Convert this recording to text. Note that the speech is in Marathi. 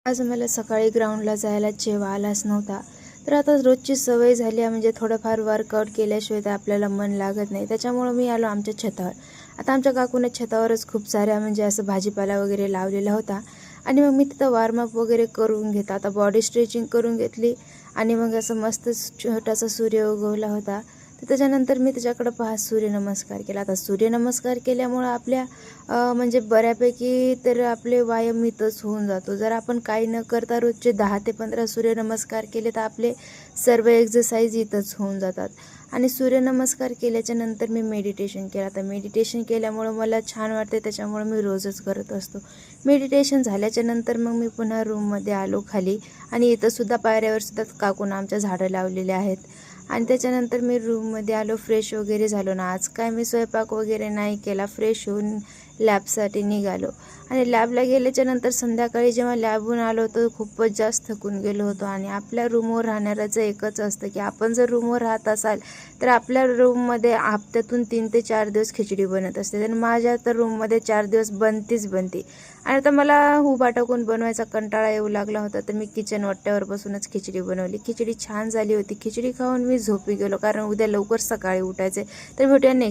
आज मला सकाळी ग्राउंडला जायला जेव्हा आलाच नव्हता. तर आता रोजची सवय झाली आहे, म्हणजे थोडंफार वर्कआउट केल्याशिवाय तर आपल्याला मन लागत नाही. त्याच्यामुळं मी आलो आमच्या छतावर. आता आमच्या काकूने छतावरच खूप साऱ्या म्हणजे असं भाजीपाला वगैरे लावलेला होता आणि मग मी तिथं वॉर्मअप वगैरे करून घेतला. आता बॉडी स्ट्रेचिंग करून घेतली आणि मग असं मस्त छोटासा सूर्य उगवला होता. तर त्याच्यानंतर मी त्याच्याकडं पाहत सूर्यनमस्कार केला. आता सूर्यनमस्कार केल्यामुळं आपल्या म्हणजे बऱ्यापैकी तर आपले व्यायाम इथंच होऊन जातो. जर आपण काही न करता रोजचे 10 ते 15 सूर्यनमस्कार केले तर आपले सर्व एक्सरसाइज इथंच होऊन जातात. आणि सूर्यनमस्कार केल्याच्या नंतर मी मेडिटेशन केलं. तर मेडिटेशन केल्यामुळं मला छान वाटते, त्याच्यामुळं मी रोजच करत असतो. मेडिटेशन झाल्याच्या नंतर मग मी पुन्हा रूममध्ये आलो खाली आणि इथंसुद्धा पायऱ्यावरसुद्धा काकूनं आमच्या झाडं लावलेले आहेत. आणि त्याच्यानंतर मी रूममध्ये आलो, फ्रेश वगैरे झालो ना. आज काय मी स्वयंपाक वगैरे नाही केला. फ्रेश होऊन लॅबसाठी निघालो आणि लॅबला गेल्याच्या नंतर संध्याकाळी जेव्हा लॅबहून आलो तर खूपच जास्त थकून गेलो होतो. आणि आपल्या रूमवर राहणाऱ्याचं एकच असतं की आपण जर रूमवर राहत असाल तर आपल्या रूममध्ये हप्त्यातून 3 ते 4 दिवस खिचडी बनत असते. आणि माझ्या तर रूममध्ये 4 दिवस बनते. आणि आता मला उभा टाकून बनवायचा कंटाळा येऊ लागला होता, तर मी किचन वट्ट्यावर बसूनच खिचडी बनवली. खिचडी छान झाली होती. खिचडी खाऊन मी झोपी गेलो, कारण उद्या लवकर सकाळी उठायचे. तर भेटूया नेक्स्ट